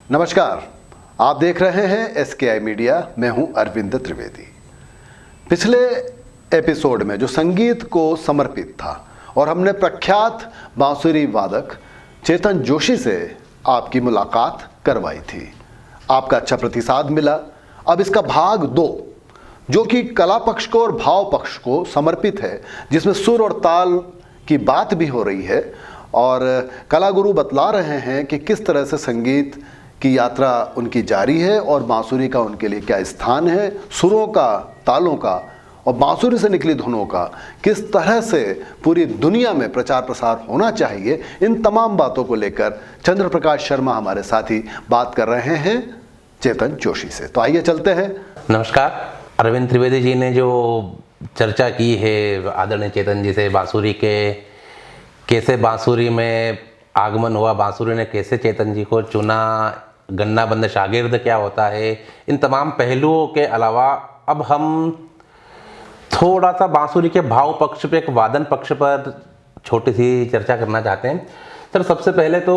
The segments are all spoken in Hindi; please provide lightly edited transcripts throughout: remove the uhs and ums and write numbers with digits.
नमस्कार, आप देख रहे हैं SKI मीडिया। मैं हूं अरविंद त्रिवेदी। पिछले एपिसोड में जो संगीत को समर्पित था और हमने प्रख्यात बांसुरी वादक चेतन जोशी से आपकी मुलाकात करवाई थी, आपका अच्छा प्रतिसाद मिला। अब इसका भाग 2 जो कि कला पक्ष को और भाव पक्ष को समर्पित है, जिसमें सुर और ताल की बात भी हो रही है और कला गुरु बतला रहे हैं कि किस तरह से संगीत की यात्रा उनकी जारी है और बांसुरी का उनके लिए क्या स्थान है, सुरों का, तालों का और बांसुरी से निकली धुनों का किस तरह से पूरी दुनिया में प्रचार प्रसार होना चाहिए। इन तमाम बातों को लेकर चंद्र प्रकाश शर्मा हमारे साथी बात कर रहे हैं चेतन जोशी से। तो आइए चलते हैं। नमस्कार। अरविंद त्रिवेदी जी ने जो चर्चा की है आदरणीय चेतन जी से, बांसुरी के कैसे बांसुरी में आगमन हुआ, बांसुरी ने कैसे चेतन जी को चुना, गन्ना बंद शागिर्द क्या होता है, इन तमाम पहलुओं के अलावा अब हम थोड़ा सा बांसुरी के भाव पक्ष पे, एक वादन पक्ष पर छोटी सी चर्चा करना चाहते हैं। सर, सबसे पहले तो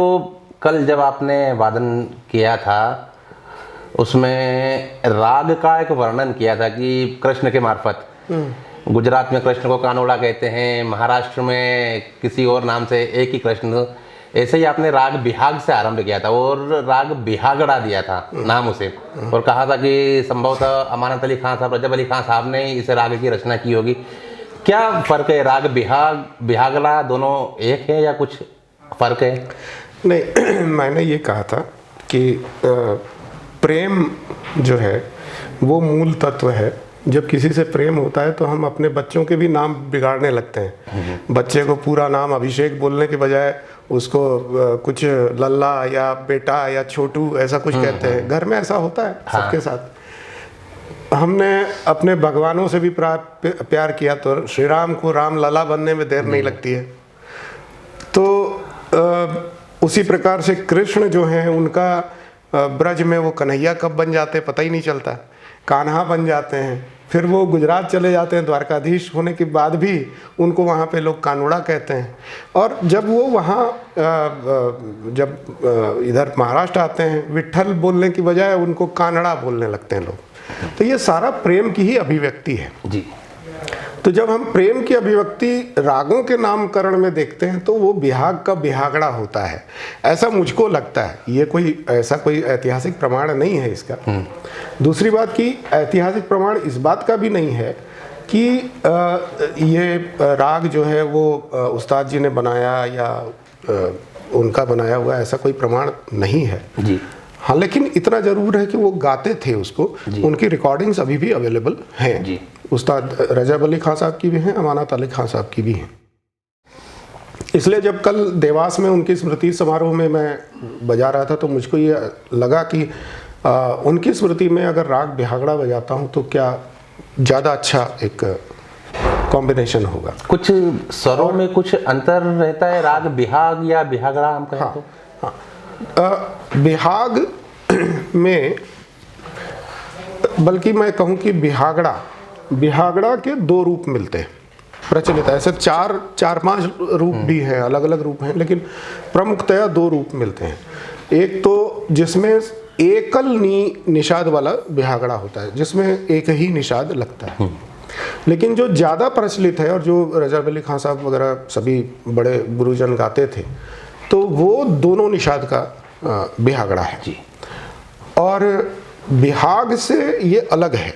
कल जब आपने वादन किया था उसमें राग का एक वर्णन किया था कि कृष्ण के मार्फत, गुजरात में कृष्ण को कानोड़ा कहते हैं, महाराष्ट्र में किसी और नाम से एक ही कृष्ण, ऐसे ही आपने राग बिहाग से आरंभ किया था और राग बिहागड़ा दिया था नाम उसे, और कहा था कि संभवतः अमानत अली खान साहब, रजब अली खान साहब ने इस राग की रचना की होगी। क्या फर्क है? राग बिहाग, बिहागड़ा दोनों एक है या कुछ फर्क है? नहीं, मैंने ये कहा था कि प्रेम जो है वो मूल तत्व है। जब किसी से प्रेम होता है तो हम अपने बच्चों के भी नाम बिगाड़ने लगते हैं। बच्चे को पूरा नाम अभिषेक बोलने के बजाय उसको कुछ लल्ला या बेटा या छोटू ऐसा कुछ कहते हैं। घर में ऐसा होता है सबके साथ। हमने अपने भगवानों से भी प्यार किया तो श्री राम को राम लला बनने में देर नहीं लगती है। तो उसी प्रकार से कृष्ण जो हैं उनका ब्रज में वो कन्हैया कब बन जाते हैं पता ही नहीं चलता, कान्हा बन जाते हैं। फिर वो गुजरात चले जाते हैं, द्वारकाधीश होने के बाद भी उनको वहाँ पे लोग कानूड़ा कहते हैं। और जब वो वहाँ जब इधर महाराष्ट्र आते हैं, विट्ठल बोलने की बजाय उनको कानड़ा बोलने लगते हैं लोग। तो ये सारा प्रेम की ही अभिव्यक्ति है जी। तो जब हम प्रेम की अभिव्यक्ति रागों के नामकरण में देखते हैं तो वो बिहाग का बिहागड़ा होता है, ऐसा मुझको लगता है। ये कोई ऐतिहासिक प्रमाण नहीं है इसका। दूसरी बात कि ऐतिहासिक प्रमाण इस बात का भी नहीं है कि ये राग जो है वो उस्ताद जी ने बनाया या उनका बनाया हुआ, ऐसा कोई प्रमाण नहीं है जी। हाँ, लेकिन इतना जरूर है कि वो गाते थे उसको, उनकी रिकॉर्डिंग्स अभी भी अवेलेबल हैं जी। उस्ताद रजब अली खान साहब की भी हैं, अमानत अली खान साहब की भी हैं। इसलिए जब कल देवास में उनकी स्मृति समारोह में मैं बजा रहा था तो मुझको ये लगा कि उनकी स्मृति में अगर राग बिहागड़ा बजाता हूँ तो क्या ज़्यादा अच्छा एक कॉम्बिनेशन होगा। कुछ स्वरों में कुछ अंतर रहता है, राग बिहाग या बिहागड़ा हम कहें तो? बिहाग में, बल्कि मैं कहूँ कि बिहागड़ा के 2 रूप मिलते हैं प्रचलित है। ऐसे 4-5 रूप भी हैं, अलग अलग रूप हैं, लेकिन प्रमुखतया 2 रूप मिलते हैं। एक तो जिसमें एकल निषाद वाला बिहागड़ा होता है, जिसमें एक ही निषाद लगता है। लेकिन जो ज़्यादा प्रचलित है और जो रजब अली खान साहब वगैरह सभी बड़े गुरुजन गाते थे, तो वो दोनों निषाद का बिहागड़ा है जी। और बिहाग से ये अलग है।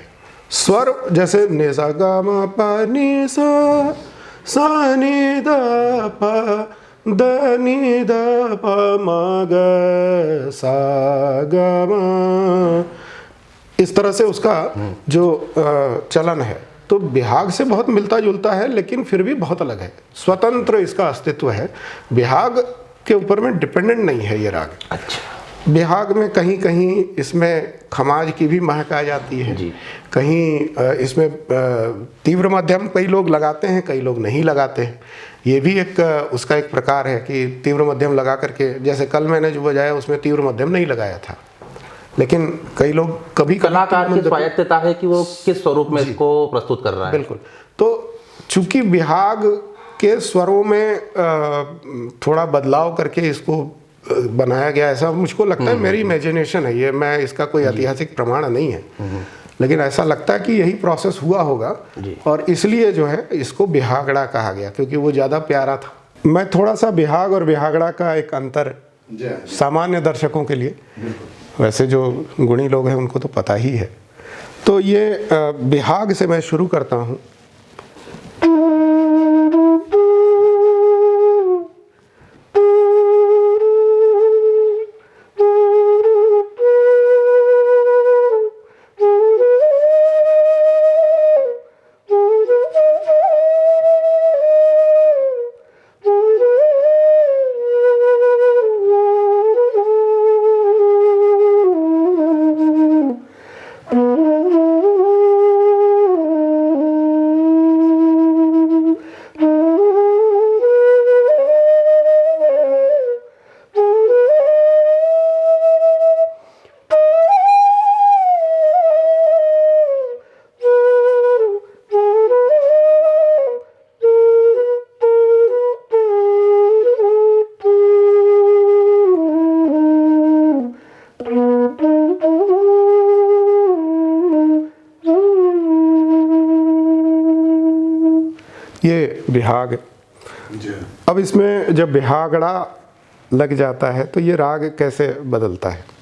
स्वर जैसे ने सा गा मा पा नी सा नी दा पा द नी दा पा मा ग सा गा मा, इस तरह से उसका जो चलन है तो बिहाग से बहुत मिलता जुलता है, लेकिन फिर भी बहुत अलग है। स्वतंत्र इसका अस्तित्व है, बिहाग के ऊपर में डिपेंडेंट नहीं है ये राग। अच्छा। बिहाग में कहीं कहीं इसमें खमाज की भी महक आ जाती है जी। कहीं इसमें तीव्र मध्यम कई लोग लगाते हैं, कई लोग नहीं लगाते हैं। ये भी एक उसका एक प्रकार है कि तीव्र मध्यम लगा करके, जैसे कल मैंने जो बजाया उसमें तीव्र मध्यम नहीं लगाया था, लेकिन कई लोग कभी कलाकार की स्वायत्तता है कि वो किस स्वरूप में इसको प्रस्तुत कर रहा है। बिल्कुल। तो चूंकि बिहाग के स्वरों में थोड़ा बदलाव करके इसको बनाया गया, ऐसा मुझको लगता है। मेरी इमेजिनेशन है ये, मैं इसका कोई ऐतिहासिक प्रमाण नहीं है, लेकिन ऐसा लगता है कि यही प्रोसेस हुआ होगा और इसलिए जो है इसको बिहागड़ा कहा गया, क्योंकि वो ज़्यादा प्यारा था। मैं थोड़ा सा बिहाग और बिहागड़ा का एक अंतर सामान्य दर्शकों के लिए, वैसे जो गुणी लोग हैं उनको तो पता ही है, तो ये बिहाग से मैं शुरू करता हूँ। ये बिहाग है। अब इसमें जब बिहागड़ा लग जाता है तो ये राग कैसे बदलता है।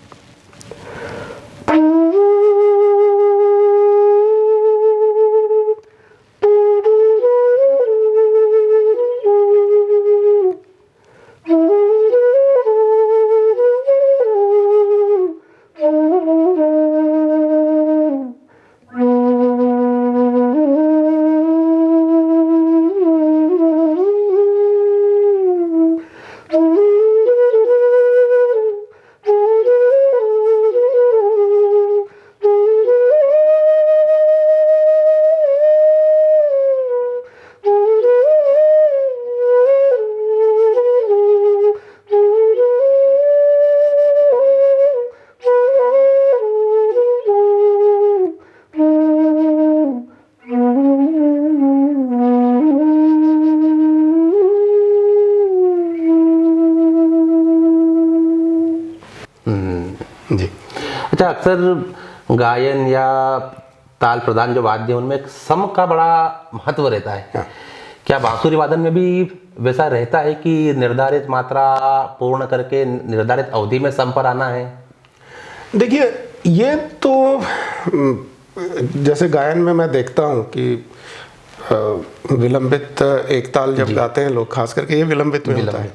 जी। अच्छा, अक्सर गायन या ताल प्रधान जो वाद्य उनमें एक सम का बड़ा महत्व रहता है। हाँ। क्या बांसुरी वादन में भी वैसा रहता है कि निर्धारित मात्रा पूर्ण करके निर्धारित अवधि में सम पर आना है? देखिए, ये तो जैसे गायन में मैं देखता हूँ कि विलंबित एक ताल जब गाते हैं लोग, खास करके ये विलंबित में होता है,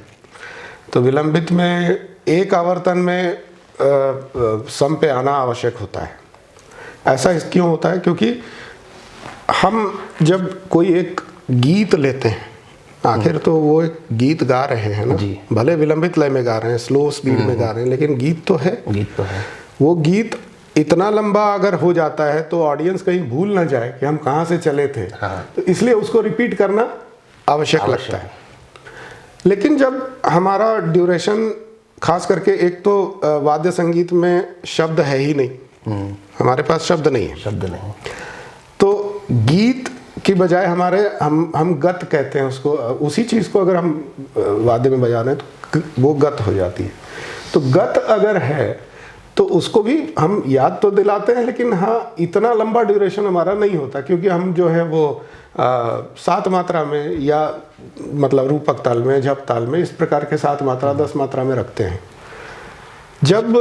तो विलंबित में एक आवर्तन में सम पे आना आवश्यक होता है। ऐसा क्यों होता है? क्योंकि हम जब कोई एक गीत लेते हैं, आखिर तो वो एक गीत गा रहे हैं ना, भले विलंबित लय में गा रहे हैं, स्लो स्पीड में गा रहे हैं, लेकिन गीत तो है। वो गीत इतना लंबा अगर हो जाता है तो ऑडियंस कहीं भूल ना जाए कि हम कहाँ से चले थे। तो इसलिए उसको रिपीट करना आवश्यक लगता है। लेकिन जब हमारा ड्यूरेशन, खास करके एक तो वाद्य संगीत में शब्द है ही नहीं, हमारे पास शब्द नहीं है, तो गीत की बजाय हम गत कहते हैं उसको। उसी चीज़ को अगर हम वाद्य में बजा रहे हैं तो वो गत हो जाती है। तो गत अगर है तो उसको भी हम याद तो दिलाते हैं, लेकिन हाँ, इतना लंबा ड्यूरेशन हमारा नहीं होता, क्योंकि हम जो है वो 7 मात्रा में या मतलब रूपक ताल में, झप ताल में, इस प्रकार के 7 मात्रा 10 मात्रा में रखते हैं। जब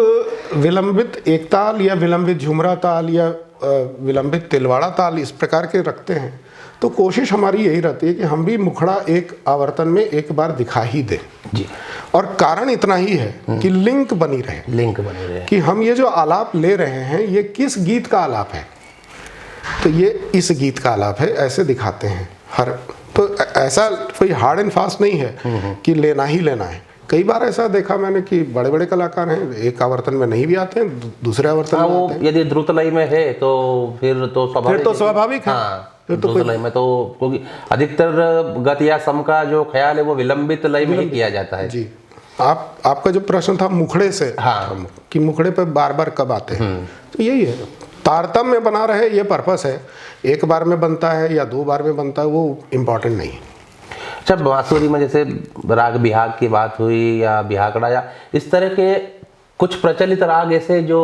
विलंबित एक ताल या विलंबित झुमरा ताल या विलंबित तिलवाड़ा ताल इस प्रकार के रखते हैं, तो कोशिश हमारी यही रहती है कि हम भी मुखड़ा एक आवर्तन में एक बार दिखा ही दें जी। और कारण इतना ही है कि लिंक बनी रहे कि हम ये जो आलाप ले रहे हैं ये किस गीत का आलाप है, तो ये इस गीत का आलाप है, ऐसे दिखाते हैं हर। तो ऐसा कोई हार्ड एंड फास्ट नहीं है कि लेना ही लेना है। कई बार ऐसा देखा मैंने कि बड़े बड़े कलाकार हैं, एक आवर्तन में नहीं भी आते हैं, दूसरे आवर्तन में आते हैं। यदि द्रुत लय में है तो फिर तो स्वाभाविक है। फिर तो लय में तो, क्योंकि अधिकतर गत या सम का जो ख्याल है वो विलंबित लय में ही किया जाता है जी। आपका जो प्रश्न था मुखड़े से, कि मुखड़े पे बार बार कब आते हैं, तो यही है, तारतम्य में बना रहे, ये पर्पस है। एक बार में बनता है या 2 बार में बनता है, वो इम्पोर्टेंट नहीं है। अच्छा, बांसुरी में जैसे राग बिहाग की बात हुई या बिहागड़ा या इस तरह के कुछ प्रचलित राग ऐसे जो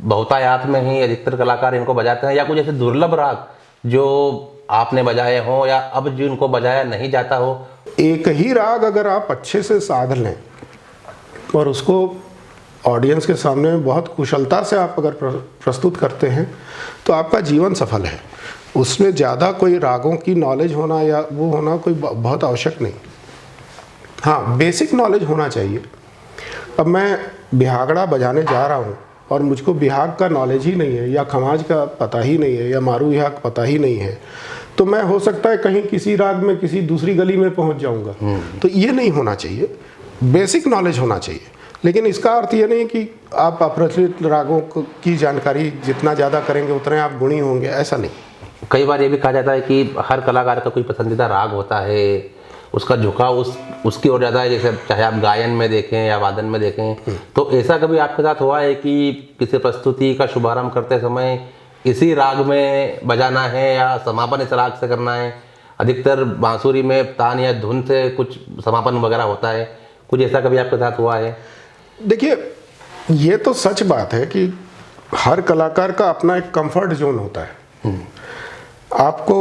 बहुतायत में ही अधिकतर कलाकार इनको बजाते हैं, या कुछ ऐसे दुर्लभ राग जो आपने बजाए हो या अब जिनको बजाया नहीं जाता हो? एक ही राग अगर आप अच्छे से साध लें और उसको ऑडियंस के सामने बहुत कुशलता से आप अगर प्रस्तुत करते हैं तो आपका जीवन सफल है। उसमें ज़्यादा कोई रागों की नॉलेज होना या वो होना कोई बहुत आवश्यक नहीं। हाँ, बेसिक नॉलेज होना चाहिए। अब मैं बिहागड़ा बजाने जा रहा हूँ और मुझको बिहाग का नॉलेज ही नहीं है, या खमाज का पता ही नहीं है, या मारू बिहाग पता ही नहीं है, तो मैं हो सकता है कहीं किसी राग में किसी दूसरी गली में पहुँच जाऊँगा। तो ये नहीं होना चाहिए, बेसिक नॉलेज होना चाहिए। लेकिन इसका अर्थ ये नहीं कि आप अप्रचलित रागों की जानकारी जितना ज़्यादा करेंगे उतने आप गुणी होंगे, ऐसा नहीं। कई बार ये भी कहा जाता है कि हर कलाकार का कोई पसंदीदा राग होता है, उसका झुकाव उसकी ओर ज़्यादा है, जैसे चाहे आप गायन में देखें या वादन में देखें। तो ऐसा कभी आपके साथ हुआ है कि किसी प्रस्तुति का शुभारंभ करते समय इसी राग में बजाना है या समापन इस राग से करना है? अधिकतर बांसुरी में तान या धुन से कुछ समापन वगैरह होता है, कुछ ऐसा कभी आपके साथ हुआ है? देखिए, ये तो सच बात है कि हर कलाकार का अपना एक कंफर्ट जोन होता है। आपको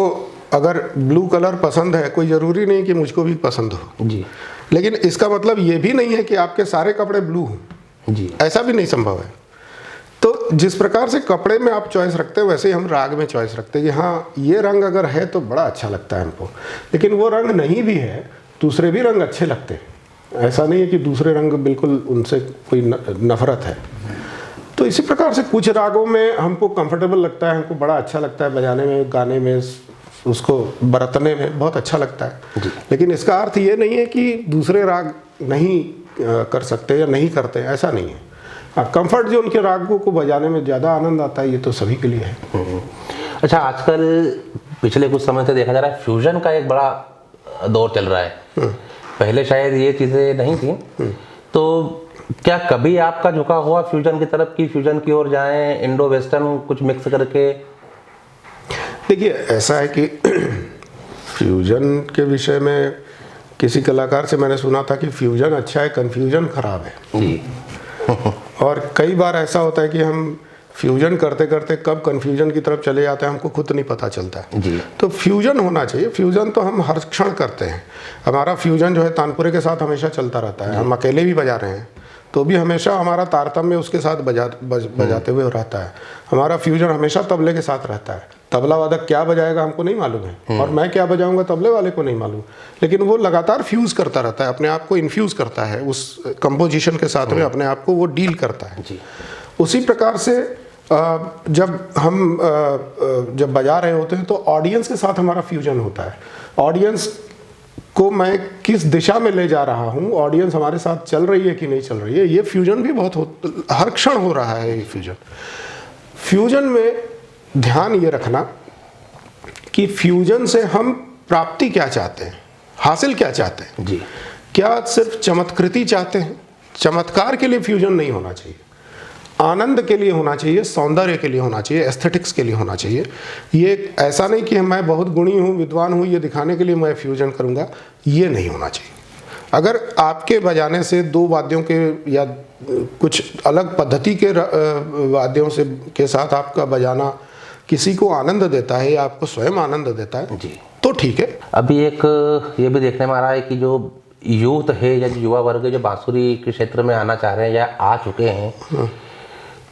अगर ब्लू कलर पसंद है, कोई ज़रूरी नहीं कि मुझको भी पसंद हो जी, लेकिन इसका मतलब ये भी नहीं है कि आपके सारे कपड़े ब्लू हों जी, ऐसा भी नहीं संभव है। तो जिस प्रकार से कपड़े में आप चॉइस रखते हैं वैसे ही हम राग में चॉइस रखते हैं कि हाँ, ये रंग अगर है तो बड़ा अच्छा लगता है हमको, लेकिन वो रंग नहीं भी है, दूसरे भी रंग अच्छे लगते हैं। ऐसा नहीं है कि दूसरे रंग बिल्कुल उनसे कोई नफरत है। तो इसी प्रकार से कुछ रागों में हमको कंफर्टेबल लगता है, हमको बड़ा अच्छा लगता है बजाने में, गाने में, उसको बरतने में बहुत अच्छा लगता है। लेकिन इसका अर्थ ये नहीं है कि दूसरे राग नहीं कर सकते या नहीं करते, ऐसा नहीं है। हाँ, कंफर्ट जोन के रागों को बजाने में ज़्यादा आनंद आता है, ये तो सभी के लिए है। अच्छा, आजकल पिछले कुछ समय से देखा जा रहा है फ्यूजन का एक बड़ा दौर चल रहा है। पहले शायद ये चीज़ें नहीं थी, तो क्या कभी आपका झुका हुआ फ्यूजन की तरफ कि फ्यूजन की ओर जाएं, इंडो वेस्टर्न कुछ मिक्स करके? देखिए, ऐसा है कि फ्यूजन के विषय में किसी कलाकार से मैंने सुना था कि फ्यूजन अच्छा है, कन्फ्यूजन खराब है। जी। और कई बार ऐसा होता है कि हम फ्यूजन करते करते कब कन्फ्यूजन की तरफ चले जाते हैं हमको खुद नहीं पता चलता है। जी। तो फ्यूजन होना चाहिए। फ्यूजन तो हम हर क्षण करते हैं। हमारा फ्यूजन जो है तानपुरे के साथ हमेशा चलता रहता है। हम अकेले भी बजा रहे हैं तो भी हमेशा हमारा तारतम्य उसके साथ बजाते हुए रहता है। हमारा फ्यूजन हमेशा तबले के साथ रहता है। तबला वादक क्या बजाएगा हमको नहीं मालूम है, और मैं क्या बजाऊंगा तबले वाले को नहीं मालूम, लेकिन वो लगातार फ्यूज करता रहता है, अपने आप को इन्फ्यूज करता है उस कंपोजिशन के साथ में, अपने आप को वो डील करता है। जी। उसी प्रकार से जब हम जब बजा रहे होते हैं तो ऑडियंस के साथ हमारा फ्यूजन होता है। ऑडियंस को मैं किस दिशा में ले जा रहा हूँ, ऑडियंस हमारे साथ चल रही है कि नहीं चल रही है, ये फ्यूजन भी बहुत हर क्षण हो रहा है। ये फ्यूजन में ध्यान ये रखना कि फ्यूजन से हम प्राप्ति क्या चाहते हैं, हासिल क्या चाहते हैं। जी। क्या सिर्फ चमत्कृति चाहते हैं? चमत्कार के लिए फ्यूजन नहीं होना चाहिए, आनंद के लिए होना चाहिए, सौंदर्य के लिए होना चाहिए, एस्थेटिक्स के लिए होना चाहिए। ये ऐसा नहीं कि मैं बहुत गुणी हूँ, विद्वान हूँ, ये दिखाने के लिए मैं फ्यूजन करूँगा, ये नहीं होना चाहिए। अगर आपके बजाने से दो वाद्यों के या कुछ अलग पद्धति के वाद्यों से के साथ आपका बजाना किसी को आनंद देता है या आपको स्वयं आनंद देता है, जी, तो ठीक है। अभी एक ये भी देखने में आ रहा है कि जो यूथ है या जो युवा वर्ग है जो बांसुरी के क्षेत्र में आना चाह रहे हैं या आ चुके हैं,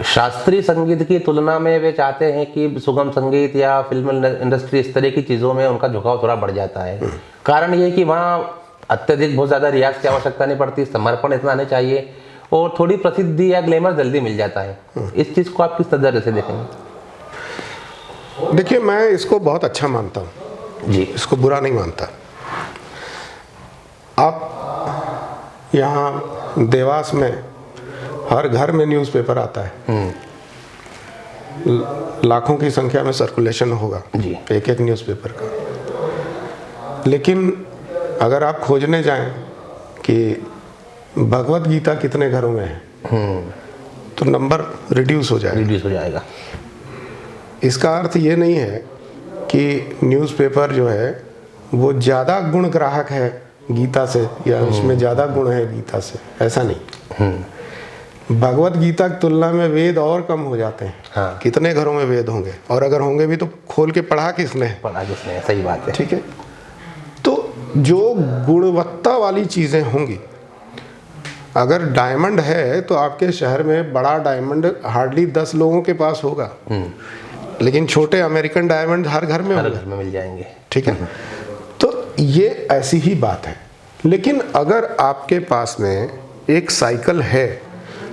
शास्त्रीय संगीत की तुलना में वे चाहते हैं कि सुगम संगीत या फिल्म इंडस्ट्री इस तरह की चीज़ों में उनका झुकाव थोड़ा बढ़ जाता है। कारण ये कि वहाँ अत्यधिक बहुत ज़्यादा रियाज की आवश्यकता नहीं पड़ती, समर्पण इतना नहीं चाहिए और थोड़ी प्रसिद्धि या ग्लैमर जल्दी मिल जाता है। इस चीज़ को आप किस तरह से देखेंगे? देखिए, मैं इसको बहुत अच्छा मानता हूँ जी, इसको बुरा नहीं मानता। आप यहाँ देवास में हर घर में न्यूज़पेपर आता है, लाखों की संख्या में सर्कुलेशन होगा जी, एक एक न्यूज़पेपर का। लेकिन अगर आप खोजने जाएं कि भगवत गीता कितने घरों में है, तो नंबर रिड्यूस हो जाएगा। इसका अर्थ ये नहीं है कि न्यूज़पेपर जो है वो ज़्यादा गुण ग्राहक है गीता से, या उसमें ज़्यादा गुण है गीता से, ऐसा नहीं। भगवत गीता की तुलना में वेद और कम हो जाते हैं। हाँ। कितने घरों में वेद होंगे, और अगर होंगे भी तो खोल के पढ़ा किसने? पढ़ा जिसने, सही बात है। ठीक है। तो जो गुणवत्ता वाली चीज़ें होंगी, अगर डायमंड है तो आपके शहर में बड़ा डायमंड हार्डली 10 लोगों के पास होगा, लेकिन छोटे अमेरिकन डायमंड हर घर में हर होंगे। घर में मिल जाएंगे। ठीक है। तो ये ऐसी ही बात है। लेकिन अगर आपके पास में एक साइकिल है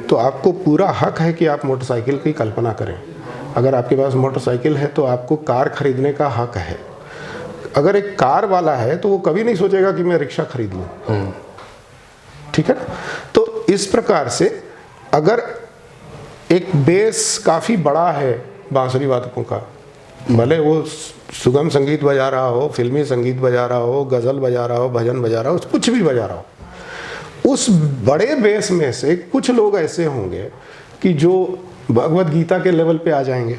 तो आपको पूरा हक है कि आप मोटरसाइकिल की कल्पना करें। अगर आपके पास मोटरसाइकिल है तो आपको कार खरीदने का हक है। अगर एक कार वाला है तो वो कभी नहीं सोचेगा कि मैं रिक्शा खरीद लूँ। ठीक है ना? तो इस प्रकार से अगर एक बेस काफ़ी बड़ा है बांसुरी वादकों का, भले वो सुगम संगीत बजा रहा हो, फिल्मी संगीत बजा रहा हो, गज़ल बजा रहा हो, भजन बजा रहा हो, कुछ भी बजा रहा हो, उस बड़े बेस में से कुछ लोग ऐसे होंगे कि जो भगवत गीता के लेवल पे आ जाएंगे,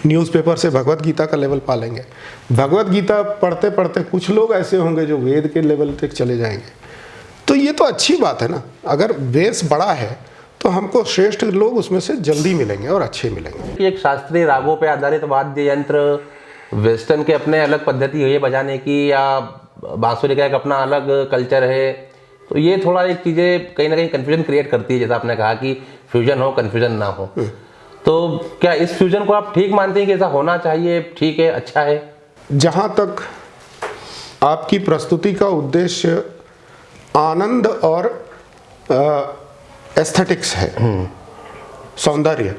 न्यूज़पेपर से भगवत गीता का लेवल पा लेंगे। भगवत गीता पढ़ते पढ़ते कुछ लोग ऐसे होंगे जो वेद के लेवल तक चले जाएंगे। तो ये तो अच्छी बात है ना। अगर बेस बड़ा है तो हमको श्रेष्ठ लोग उसमें से जल्दी मिलेंगे और अच्छे मिलेंगे। एक शास्त्रीय रागों पे आधारित वाद्य यंत्र, वेस्टर्न के अपने अलग पद्धति है बजाने की, या बांसुरी का एक अपना अलग कल्चर है, तो ये थोड़ा एक चीज़ें कहीं ना कहीं कन्फ्यूजन क्रिएट करती है। जैसा आपने कहा कि फ्यूजन हो, कन्फ्यूजन ना हो। तो क्या इस फ्यूजन को आप ठीक मानते हैं कि ऐसा होना चाहिए, ठीक है, अच्छा है? जहाँ तक आपकी प्रस्तुति का उद्देश्य आनंद और एस्थेटिक्स है, सौंदर्य,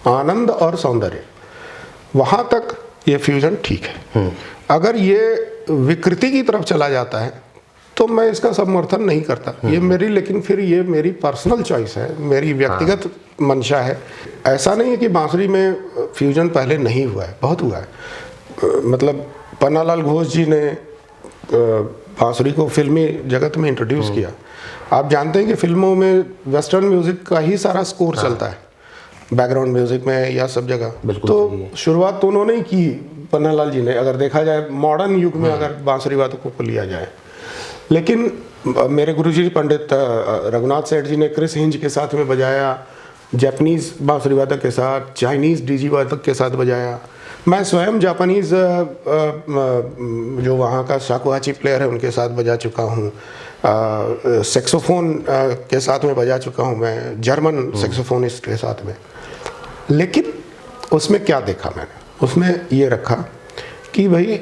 आनंद और सौंदर्य, वहाँ तक ये फ्यूजन ठीक है। अगर ये विकृति की तरफ चला जाता है तो मैं इसका समर्थन नहीं करता। ये मेरी, लेकिन फिर ये मेरी पर्सनल चॉइस है, मेरी व्यक्तिगत मंशा है। ऐसा नहीं है कि बांसुरी में फ्यूजन पहले नहीं हुआ है, बहुत हुआ है। मतलब पन्नालाल घोष जी ने बांसुरी को फिल्मी जगत में इंट्रोड्यूस किया। आप जानते हैं कि फिल्मों में वेस्टर्न म्यूजिक का ही सारा स्कोर चलता है, बैकग्राउंड म्यूजिक में या सब जगह। तो शुरुआत तो उन्होंने ही की, पन्नालाल जी ने। अगर देखा जाए मॉडर्न युग में अगर बांसुरी वादकों को लिया जाए, लेकिन मेरे गुरुजी पंडित रघुनाथ सेठ जी ने क्रिस हिंज के साथ में बजाया, जापानीज बांसुरी वादक के साथ, चाइनीज डीजी वादक के साथ बजाया। मैं स्वयं जापानीज जो वहाँ का शाकुहाची प्लेयर है उनके साथ बजा चुका हूँ। सेक्सोफोन के साथ में बजा चुका हूँ मैं, जर्मन सेक्सोफोनिस्ट के साथ में। लेकिन उसमें क्या देखा मैंने? उसमें ये रखा कि भाई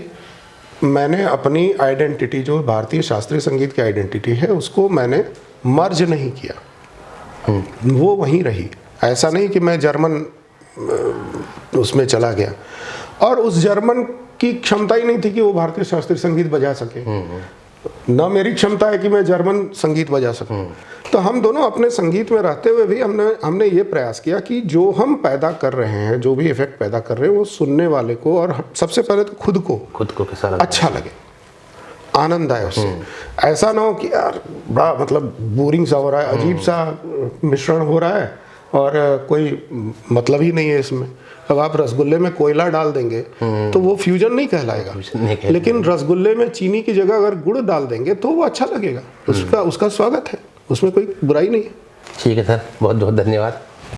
मैंने अपनी आइडेंटिटी, जो भारतीय शास्त्रीय संगीत की आइडेंटिटी है, उसको मैंने मर्ज नहीं किया, वो वहीं रही। ऐसा नहीं कि मैं जर्मन उसमें चला गया, और उस जर्मन की क्षमता ही नहीं थी कि वो भारतीय शास्त्रीय संगीत बजा सके, न मेरी क्षमता है कि मैं जर्मन संगीत बजा सकूं। तो हम दोनों अपने संगीत में रहते हुए भी हमने ये प्रयास किया कि जो हम पैदा कर रहे हैं, जो भी इफेक्ट पैदा कर रहे हैं, वो सुनने वाले को और सबसे पहले तो खुद को अच्छा लगे, आनंद आए उससे। ऐसा ना हो कि यार बड़ा मतलब बोरिंग सा हो रहा है, अजीब सा मिश्रण हो रहा है और कोई मतलब ही नहीं है इसमें। अब आप रसगुल्ले में कोयला डाल देंगे तो वो फ्यूजन नहीं कहलाएगा, लेकिन रसगुल्ले में चीनी की जगह अगर गुड़ डाल देंगे तो वो अच्छा लगेगा। उसका स्वागत है, उसमें कोई बुराई नहीं है। ठीक है सर, बहुत बहुत धन्यवाद।